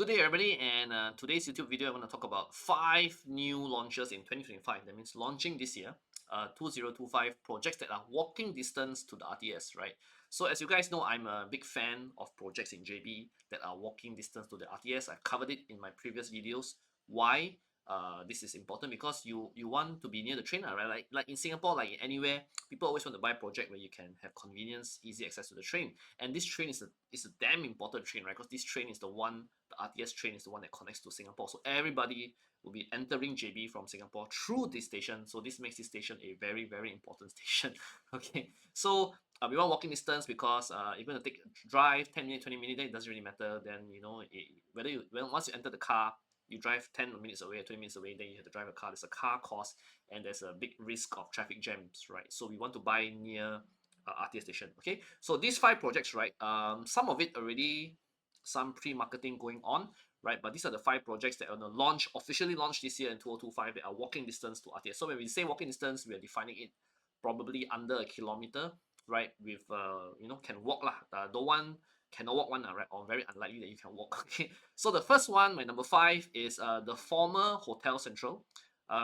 Good day, everybody. And today's YouTube video, I'm going to talk about 5 new launches in 2025. That means launching this year, 2025 projects that are walking distance to the RTS, right? So, as you guys know, I'm a big fan of projects in JB that are walking distance to the RTS. I've covered it in my previous videos. Why? This is important because you want to be near the train, right? Like in Singapore, like anywhere, people always want to buy a project where you can have convenience, easy access to the train. And this train is a damn important train, right? Because this train is the one, the RTS train is the one that connects to Singapore. So everybody will be entering JB from Singapore through this station. So this makes this station a very, very important station. Okay. So we want walking distance because you're going to take drive 10 minutes, 20 minutes, then it doesn't really matter. Then, whether once you enter the car, you drive 10 minutes away or 20 minutes away, then you have to drive a car. There's a car cost and there's a big risk of traffic jams, right? So we want to buy near RTS station. Okay, so these 5 projects, right? Some of it already some pre-marketing going on, right? But these are the 5 projects that are going to launch officially launch this year in 2025 that are walking distance to RTS. So when we say walking distance, we are defining it probably under a kilometer, right? With can walk lah. The one cannot walk one, right? Or very unlikely that you can walk. Okay. So the first one, my number 5, is the former Hotel Central,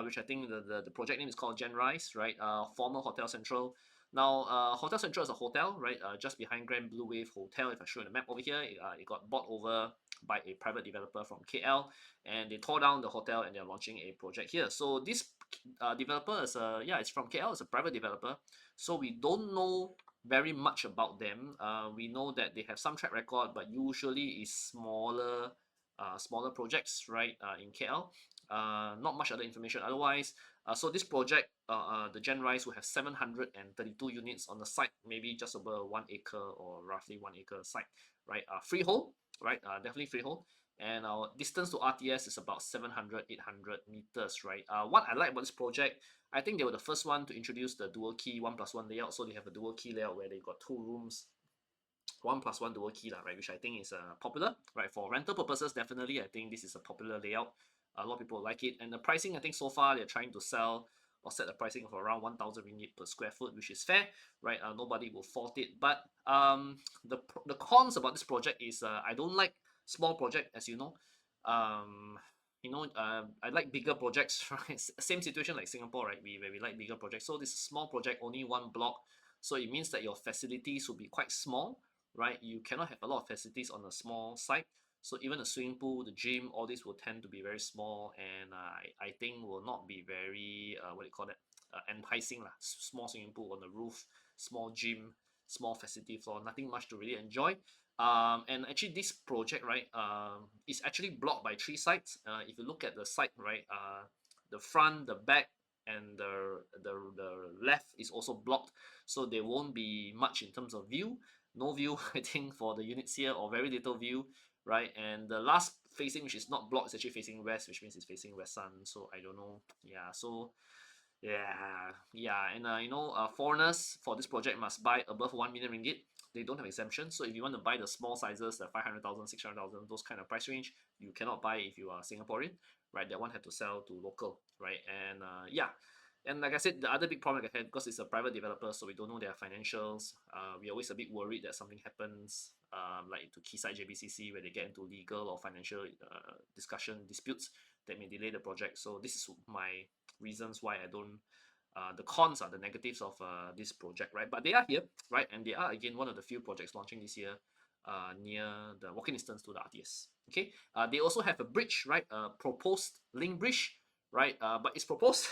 which I think the project name is called Gen Rise, right? Former Hotel Central. Now, Hotel Central is a hotel, right? Just behind Grand Blue Wave Hotel. If I show you the map over here, it got bought over by a private developer from KL, and they tore down the hotel and they're launching a project here. So this developer is it's from KL. It's a private developer. So we don't know very much about them. We know that they have some track record, but usually is smaller projects, right? In KL, not much other information. Otherwise, so this project, the Gen Rise, will have 732 units on the site, maybe just over 1 acre or roughly 1 acre site, right? Freehold, right? Definitely freehold. And our distance to RTS is about 700, 800 meters, right? What I like about this project, I think they were the first one to introduce the dual key 1+1 layout. So they have a dual key layout where they got 2 rooms, 1+1 dual key, right? Which I think is popular, right? For rental purposes, definitely, I think this is a popular layout. A lot of people like it. And the pricing, I think so far they're trying to sell or set the pricing of around 1,000 ringgit per square foot, which is fair, right? Nobody will fault it. But the cons about this project is I don't like small project, as you know. I like bigger projects, right? Same situation like Singapore, right? We like bigger projects. So this is a small project, only one block. So it means that your facilities will be quite small, right? You cannot have a lot of facilities on a small site. So even the swimming pool, the gym, all this will tend to be very small, and I think will not be very what do you call that? Enticing lah. Small swimming pool on the roof, small gym, small facility floor, nothing much to really enjoy. And actually this project, right, is actually blocked by 3 sites. If you look at the site, right, the front, the back, and the left is also blocked, so there won't be much in terms of view. No view, I think, for the units here, or very little view, right? And the last facing, which is not blocked, is actually facing west, which means it's facing west sun. So I don't know. Yeah. So yeah, and foreigners for this project must buy above 1 million ringgit. They don't have exemption. So if you want to buy the small sizes, the 500,000, 600,000, those kind of price range, you cannot buy if you are Singaporean, right? That one have to sell to local, right? And and like I said, the other big problem I had, because it's a private developer, so we don't know their financials. We're always a bit worried that something happens, like to Quayside JBCC, where they get into legal or financial discussion disputes that may delay the project. So this is my reasons why I don't. The cons are the negatives of this project, right? But they are here, right? And they are again one of the few projects launching this year near the walking distance to the RTS. Okay. They also have a bridge, right? A proposed link bridge, right? But it's proposed,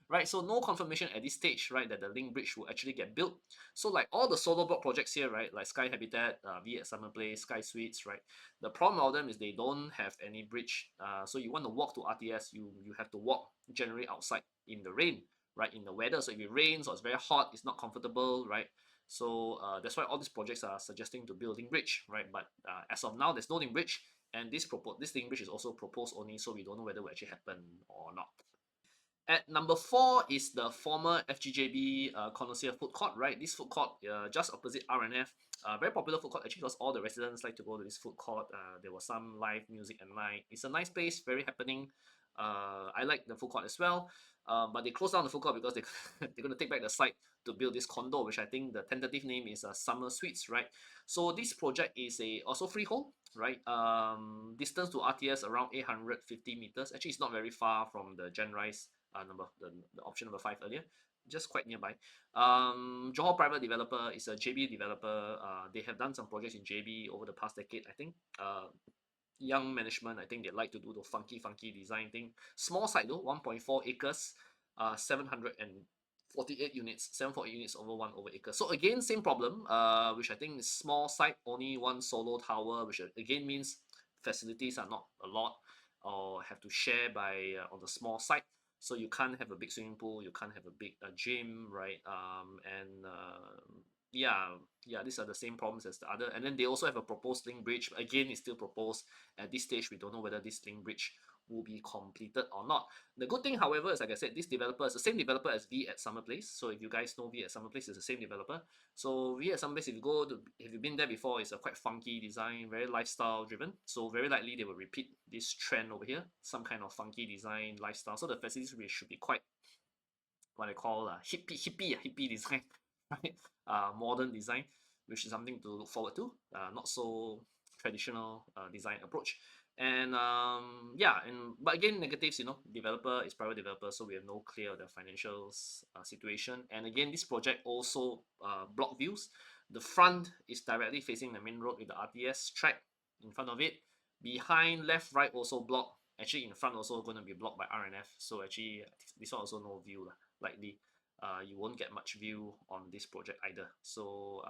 right? So no confirmation at this stage, right, that the link bridge will actually get built. So like all the solo block projects here, right, like Sky Habitat, V at Summer Place, Sky Suites, right, the problem of them is they don't have any bridge. So you want to walk to RTS, you have to walk generally outside in the rain, right, in the weather. So if it rains or it's very hot, it's not comfortable, right? So that's why all these projects are suggesting to build a link bridge, right? But as of now, there's no link bridge, and this link bridge is also proposed only, so we don't know whether it will actually happen or not. At number 4 is the former FGJB Connoisseur Food Court, right? This food court just opposite R&F. Very popular food court actually because all the residents like to go to this food court. There was some live music at night. It's a nice place, very happening. I like the food court as well. But they closed down the food court because they're going to take back the site to build this condo, which I think the tentative name is Summer Suites, right? So this project is also freehold, right? Distance to RTS around 850 meters. Actually, it's not very far from the Gen Rise the option number 5 earlier, just quite nearby. Johor private developer is a JB developer. They have done some projects in JB over the past decade, I think. Young management, I think they like to do the funky design thing. Small site though, 1.4 acres, 748 units, 748 units over 1 acre. So again, same problem, which I think is small site, only one solo tower, which again means facilities are not a lot or have to share by on the small site. So you can't have a big swimming pool, you can't have a big gym, right? Yeah, yeah, these are the same problems as the other. And then they also have a proposed link bridge. Again, it's still proposed. At this stage, we don't know whether this link bridge will be completed or not. The good thing, however, is like I said, this developer is the same developer as V at Summer Place. So if you guys know V at Summer Place, it's the same developer. So V at Summer Place, if you've been there before, it's a quite funky design, very lifestyle driven. So very likely they will repeat this trend over here, some kind of funky design, lifestyle. So the facilities should be quite what I call hippie design, right? Modern design, which is something to look forward to. Not so traditional design approach. And yeah, and but again, negatives, developer is private developer, so we have no clear the financials situation. And again, this project also block views. The front is directly facing the main road with the RTS track in front of it. Behind, left, right also blocked. Actually, in front also going to be blocked by R&F. So actually, this one also no view lah. Likely you won't get much view on this project either. So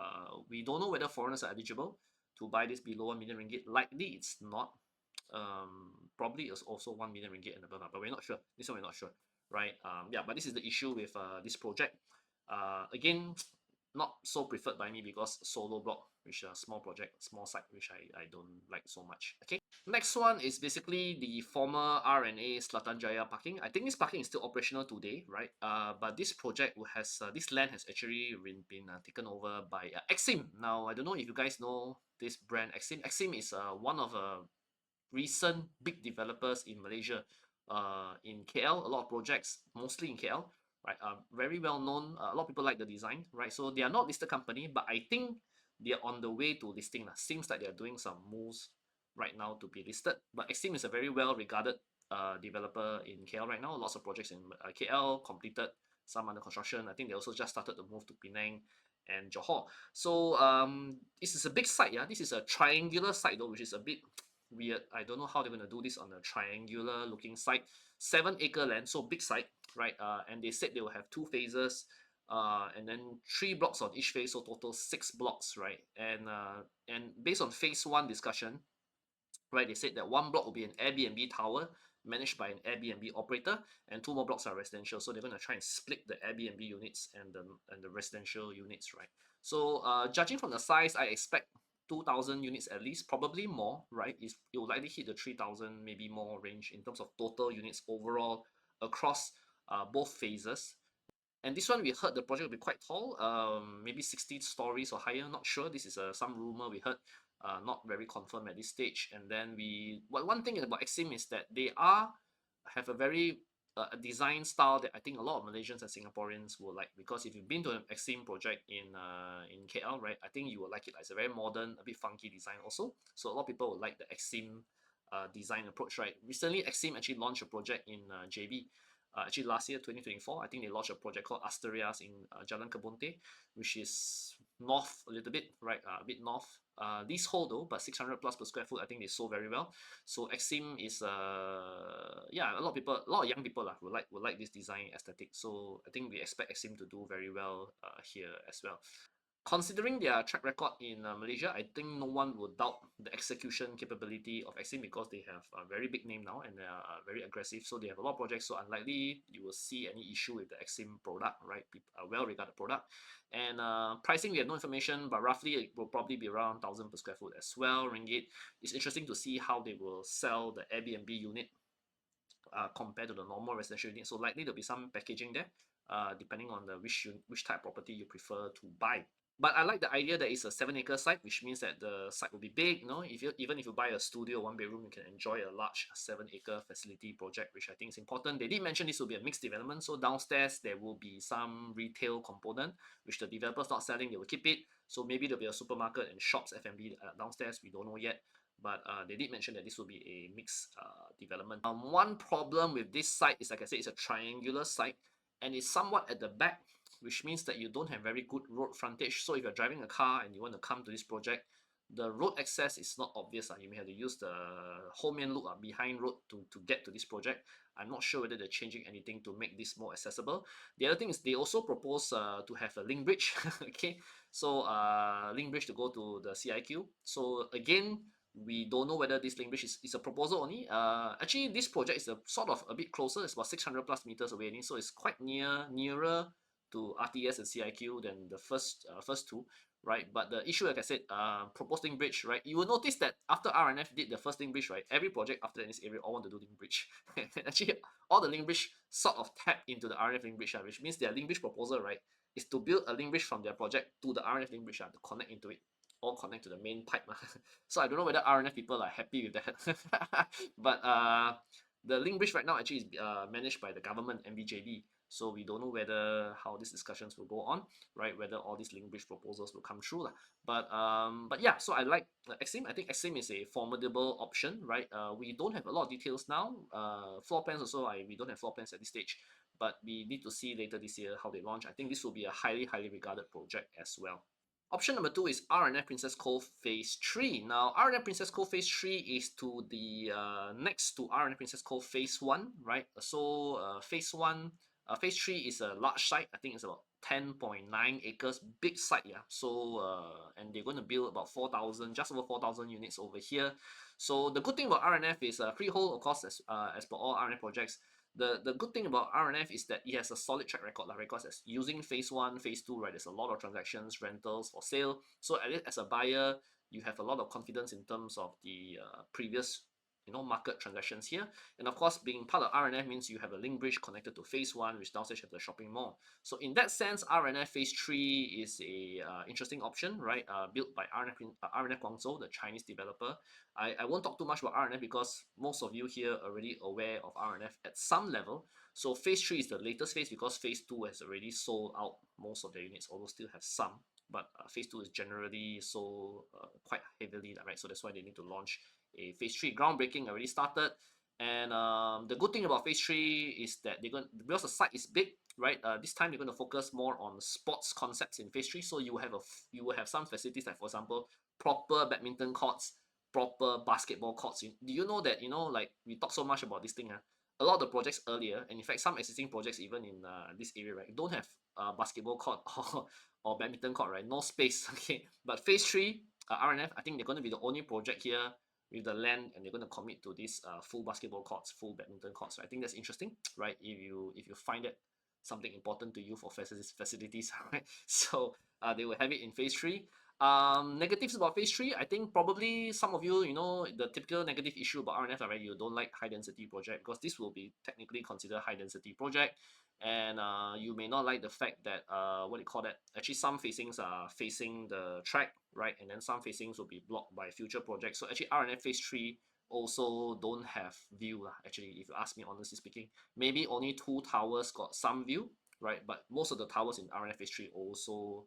we don't know whether foreigners are eligible to buy this below 1 million ringgit. Likely it's not. Probably it's also 1 million ringgit and above, but we're not sure. This one we're not sure, right? Yeah, but this is the issue with this project. Again, not so preferred by me because solo block, which is a small project, small site, which I don't like so much. Okay. Next one is basically the former R&A Selatan Jaya parking. I think this parking is still operational today, right? But this project this land has actually been taken over by Exim. Now, I don't know if you guys know this brand Exim. Exim is one of recent big developers in Malaysia, in KL, a lot of projects, mostly in KL, right? Very well known. A lot of people like the design, right? So they are not listed company, but I think they are on the way to listing. Seems like they are doing some moves right now to be listed. But Exim is a very well regarded developer in KL right now. Lots of projects in KL completed, some under construction. I think they also just started to move to Penang and Johor. So this is a big site, yeah. This is a triangular site though, which is a bit weird. I don't know how they're going to do this on a triangular looking site. 7 acre land, so big site, right? And they said they will have 2 phases, and then 3 blocks on each phase, so total 6 blocks, right? And based on phase 1 discussion, right, they said that 1 block will be an Airbnb tower managed by an Airbnb operator, and 2 more blocks are residential. So they're going to try and split the Airbnb units and the residential units, right? So judging from the size, I expect 2,000 units at least, probably more, right? It will likely hit the 3,000, maybe more range in terms of total units overall across both phases. And this one we heard the project will be quite tall, maybe 60 stories or higher. Not sure. This is some rumor we heard, not very confirmed at this stage. And then one thing about Exim is that they have a very design style that I think a lot of Malaysians and Singaporeans will like, because if you've been to an Exim project in KL, right, I think you will like it. It's a very modern, a bit funky design also. So a lot of people will like the Exim design approach, right? Recently, Exim actually launched a project in JB. Actually, last year, 2024, I think they launched a project called Asturias in Jalan Kebonte, which is north a little bit, right? A bit north. Leasehold though, but 600 plus per square foot. I think they sold very well. So Exim is yeah, a lot of young people will like this design aesthetic. So I think we expect Exim to do very well here as well. Considering their track record in Malaysia, I think no one would doubt the execution capability of Exim because they have a very big name now and they are very aggressive. So they have a lot of projects. So unlikely you will see any issue with the Exim product, right? A well-regarded product. And pricing, we have no information, but roughly it will probably be around 1,000 per square foot as well, ringgit. It's interesting to see how they will sell the Airbnb unit compared to the normal residential unit. So likely there'll be some packaging there, depending on which type of property you prefer to buy. But I like the idea that it's a 7 acre site, which means that the site will be big. Even if you buy a studio 1 bedroom, you can enjoy a large 7 acre facility project, which I think is important. They did mention this will be a mixed development, so downstairs there will be some retail component, which the developer's not selling, they will keep it. So maybe there'll be a supermarket and shops, F&B downstairs. We don't know yet. but they did mention that this will be a mixed development. One problem with this site is, like I said, it's a triangular site and it's somewhat at the back, which means that you don't have very good road frontage. So if you're driving a car and you want to come to this project, the road access is not obvious. You may have to use the Homean loop behind road to get to this project. I'm not sure whether they're changing anything to make this more accessible. The other thing is they also propose to have a link bridge. Okay, so link bridge to go to the CIQ. So again, we don't know whether this link bridge is a proposal only. Actually, this project is a sort of a bit closer. It's about 600 plus meters away, so it's quite nearer to RTS and CIQ than the first two, right? But the issue, like I said, proposed link bridge, right? You will notice that after R&F did the first link bridge, right? Every project after that in this area all want to do link bridge. Actually, all the link bridge sort of tap into the R&F link bridge, which means their link bridge proposal, right, is to build a link bridge from their project to the R&F link bridge to connect into it, all connect to the main pipe. So I don't know whether R&F people are happy with that. But the link bridge right now actually is managed by the government, MBJD. So we don't know whether how these discussions will go on, right? Whether all these link bridge proposals will come true, lah. But yeah, so I like Exim. I think Exim is a formidable option, right? We don't have a lot of details now. Floor plans also, we don't have floor plans at this stage, but we need to see later this year how they launch. I think this will be a highly regarded project as well. Option number 2 is r&f Princess Cove Phase 3. Now, r&f Princess Cove Phase 3 is to the next to r&f Princess Cove Phase 1, right? So Phase 1, Phase 3 is a large site. I think it's about 10.9 acres, big site, yeah. So and they're going to build about 4,000, just over 4,000 units over here. So the good thing about r&f is freehold, of course, as per all r&f projects. The good thing about r&f is that it has a solid track record, like records as using phase 1, phase 2, right? There's a lot of transactions, rentals for sale. So at least as a buyer, you have a lot of confidence in terms of the previous market transactions here. And of course, being part of r&f means you have a link bridge connected to phase 1, which downstairs have the shopping mall. So in that sense, r&f phase 3 is a interesting option, right? Built by r&f Guangzhou, the Chinese developer. I won't talk too much about r&f because most of you here are already aware of r&f at some level. So phase 3 is the latest phase because phase 2 has already sold out most of the units, although still have some. But phase 2 is generally sold quite heavily, right? So that's why they need to launch a phase 3. Groundbreaking already started. And the good thing about phase 3 is that because the site is big, right? This time they're going to focus more on sports concepts in phase 3. So you will have some facilities like, for example, proper badminton courts, proper basketball courts. Do you know that, like we talk so much about this thing, a lot of the projects earlier, and in fact some existing projects even in this area, right, don't have basketball court or badminton court, right? No space. Okay, but phase 3 r&f, I think they're going to be the only project here with the land, and they're going to commit to this full basketball courts, full badminton courts. So I think that's interesting, right? If you find that something important to you for facilities, right? So they will have it in phase 3. Negatives about phase 3, I think probably some of you, the typical negative issue about r&f, right? You don't like high density project because this will be technically considered high density project. And you may not like the fact that what do you call that, actually some facings are facing the track, right? And then some facings will be blocked by future projects. So actually r&f phase 3 also don't have view, actually, if you ask me honestly speaking. Maybe only 2 towers got some view, right? But most of the towers in r&f phase 3 also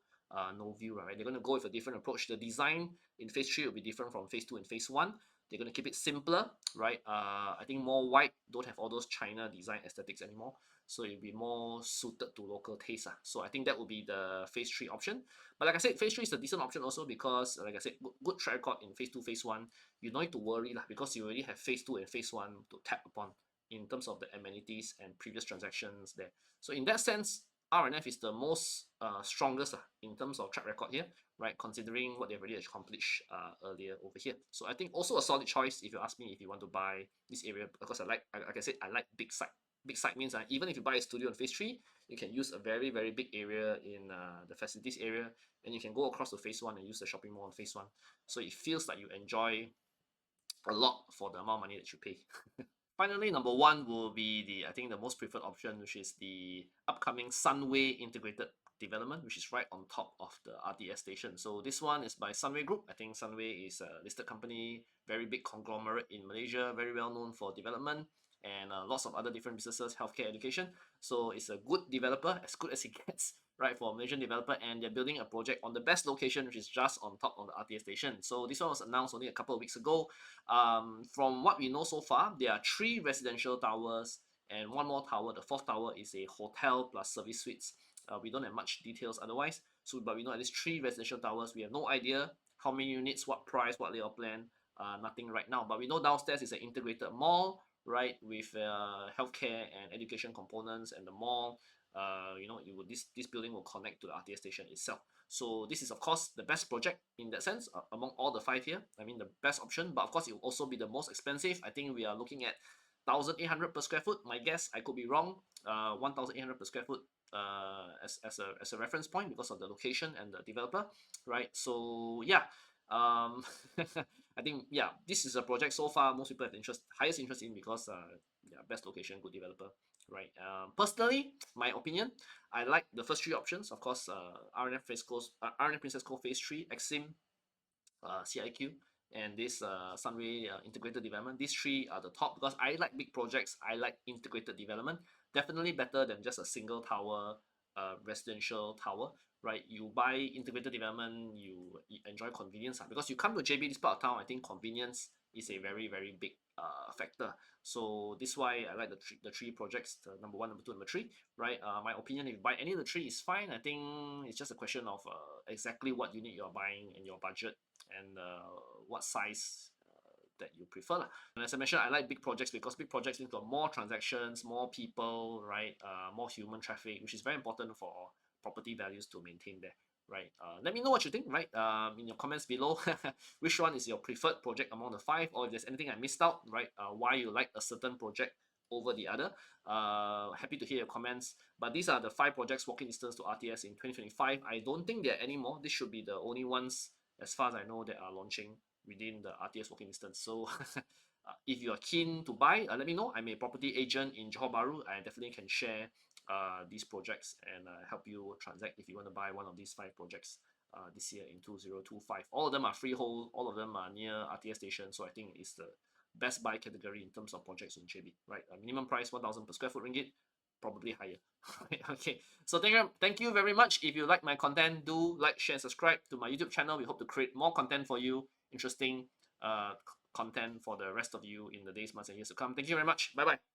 no view, right? They're going to go with a different approach. The design in phase 3 will be different from phase 2 and phase 1. They're going to keep it simpler, right? I think more white, don't have all those China design aesthetics anymore. So it'll be more suited to local taste. So I think that will be the phase 3 option. But like I said, phase 3 is a decent option also because, like I said, good track record in phase 2, phase 1. You don't need to worry because you already have phase 2 and phase 1 to tap upon in terms of the amenities and previous transactions there. So in that sense, r&f is the most strongest in terms of track record here, right? Considering what they've already accomplished earlier over here. So I think also a solid choice if you ask me if you want to buy this area, because like I said, I like big site. Big site means even if you buy a studio in phase 3, you can use a very big area in the facilities area, and you can go across to phase 1 and use the shopping mall on phase 1. So it feels like you enjoy a lot for the amount of money that you pay. Finally, number 1 will be I think the most preferred option, which is the upcoming Sunway integrated development, which is right on top of the RTS station. So this one is by Sunway Group. I think Sunway is a listed company, very big conglomerate in Malaysia, very well known for development and lots of other different businesses, healthcare, education. So it's a good developer, as good as it gets. right, for a Malaysian developer, and they're building a project on the best location, which is just on top of the RTS station. So this one was announced only a couple of weeks ago. From what we know so far, there are 3 residential towers and one more tower. The fourth tower is a hotel plus service suites. We don't have much details otherwise. So, but we know at least 3 residential towers. We have no idea how many units, what price, what layout plan. Nothing right now. But we know downstairs is an integrated mall, right, with healthcare and education components, and the mall. This building will connect to the RTS station itself. So this is of course the best project in that sense among all the 5 here. I mean the best option, but of course it will also be the most expensive. I think we are looking at 1,800 per square foot. My guess, I could be wrong. 1,800 per square foot as a reference point because of the location and the developer, right? So yeah, I think yeah, this is a project so far most people have highest interest in because yeah, best location, good developer, right? Personally, my opinion, I like the first 3 options. Of course, R&F Princess Cove Phase 3, Exim, CIQ, and this Sunway integrated development. These 3 are the top because I like big projects. I like integrated development. Definitely better than just a single tower, residential tower, right? You buy integrated development, you enjoy convenience because you come to JB, this part of town. I think convenience is a very very big factor. So this is why I like the three projects, the number 1, number 2, number 3, right? My opinion, if you buy any of the 3 is fine. I think it's just a question of exactly what unit you're buying and your budget and what size that you prefer lah. And as I mentioned, I like big projects because big projects means got more transactions, more people, right? More human traffic, which is very important for property values to maintain there, right? Let me know what you think, right? In your comments below, which one is your preferred project among the 5, or if there's anything I missed out, right? Why you like a certain project over the other. Happy to hear your comments. But these are the 5 projects walking distance to RTS in 2025. I don't think there are any more. This should be the only ones, as far as I know, that are launching within the RTS walking distance. So if you are keen to buy, let me know. I'm a property agent in Johor Bahru. I definitely can share these projects and help you transact if you want to buy one of these 5 projects this year in 2025. All of them are freehold. All of them are near RTS station. So I think it's the best buy category in terms of projects in JB, right? A minimum price 1,000 per square foot ringgit, probably higher. Okay, so thank you very much. If you like my content, do like, share, and subscribe to my YouTube channel. We hope to create more content for you, interesting content for the rest of you in the days, months, and years to come. Thank you very much. Bye bye.